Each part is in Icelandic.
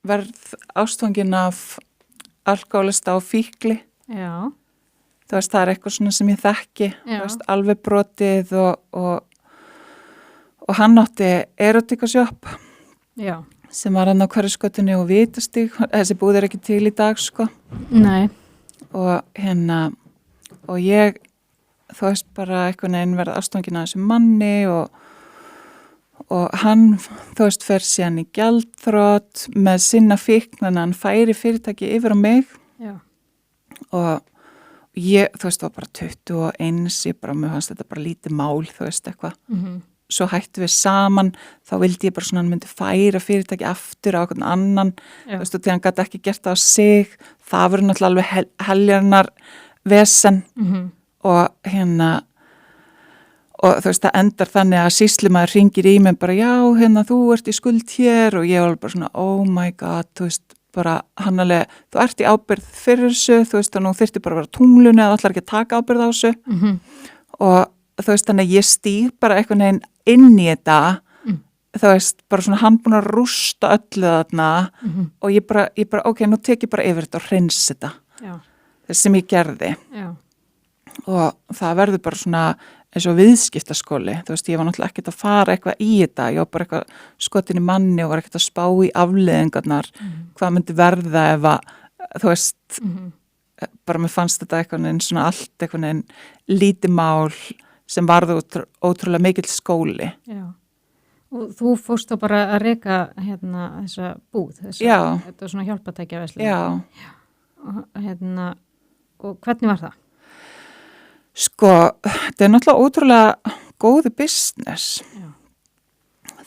verð ástfangin af alkoholista og fíkli. Já. Þú veist, það eitthvað svona sem ég þekki, þú veist, alveg brotið og hann átti erotikasjopp. Já. Sem var hann á Hverfisgötunni og Vitastíg. Þessi búð ekki til í dag, sko. Nei. Og og ég, þú veist, bara eitthvað neginn verða ástfangin af þessum manni og hann, þú veist, fer síðan í gjaldþrot með sinna fíkn, þannig að hann færi fyrirtæki yfir á mig. Já. Og ég, þú veist, var bara 21, ég bara, mér fannst þetta bara lítið mál, þú veist, eitthvað. Svo hættum við saman, þá vildi ég bara svona hann myndi færa fyrirtæki aftur á einhvern annan, þú veist, og því hann gæti ekki gert það á sig, það voru náttúrulega alveg heljarnar vesen og og þú veist, það endar þannig að sýslumaður hringir í mig bara, já, þú ert í skuld hér og ég var bara svona, oh my god, þú veist, bara hann alveg, þú ert í ábyrgð fyrir þessu, þú veist, og nú þyrfti bara að vera tunglunni eða allar ekki að taka ábyrgð á þessu og þú veist, þannig að ég stíg bara einhvern veginn inn í þetta, þú veist, bara svona hann búin að rústa öllu þarna og ég bara, ok, nú tek ég bara yfir þetta og hreins þetta, þess sem ég gerði. Já. Og það verður bara svona eins og viðskiptaskóli, þú veist, ég var náttúrulega ekkert að fara eitthvað í þetta, ég var bara eitthvað skotin í manni og var ekkert að spá í afleiðingarnar, hvað myndi verða ef að, þú veist, bara mér fannst þetta eitthvað einn svona allt eitthvað einn lítið mál sem varði ótrúlega mikill skóli. Já. Og þú fórst þá bara að reka þessa búð, þetta svona hjálpatækjaverslun. Já. Og hvernig var það? Sko, þetta náttúrulega ótrúlega góði business. Já.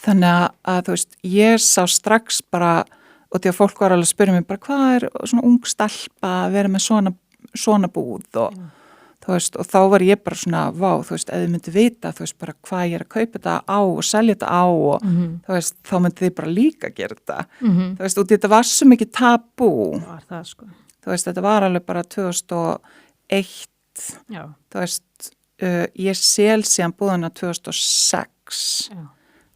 Þannig að þú veist, ég sá strax bara, og því að fólk var alveg að spyrja mig bara, hvað svona ung stelpa að vera með svona búð og þú veist, og þá var ég bara svona, vá, þú veist, ef þið myndi vita, þú veist, bara hvað ég að kaupa þetta á og selja þetta á og þú veist, þá myndi þið bara líka gera þetta. Þú veist, og þetta var svo mikið tabú. Það var það, sko. Þú veist, þetta var alveg bara 2001. Já. Þú veist, ég sel síðan búðana 2006. Já.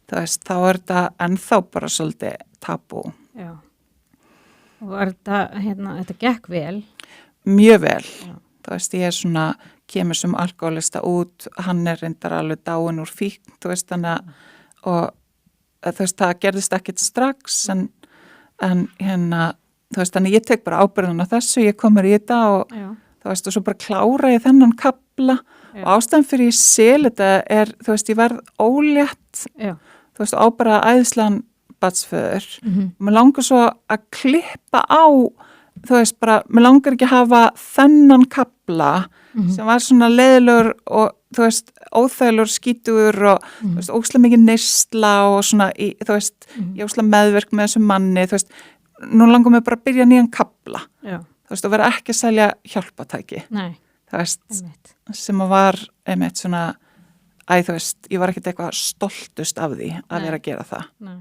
Þú veist, þá þetta ennþá bara svolítið tabú. Já. Og var þetta gekk vel? Mjög vel. Já. Þú veist, ég svona, kemur sem alkoholista út, hann reyndar alveg dáin úr fíkn, þú veist, þannig að, og þú veist, það gerðist ekkert strax, en þú veist, þannig ég tek bara ábyrgðan á þessu, ég komur í þetta og þú veist, og svo bara klára ég þennan kapla og ástæðan fyrir ég sel þetta þú veist, ég verð ólétt, þú veist, ábyrgða æðislegan barnsföður og mér langar svo að klippa á, þú veist, bara, mér langar ekki að hafa þennan kapla sem var svona leiðilegur og, þú veist, óþægilegur skítugur og, þú veist, óslega mikið neysla og svona, þú veist, ég óslega meðverk með þessum manni, þú veist, nú langar mér bara að byrja nýjan kapla. Já. Þú veist, og vera ekki að selja hjálpatæki. Nei. Þú veist, sem að var einmitt svona, þú veist, ég var ekkert eitthvað stoltust af því að vera að gera það. Nei.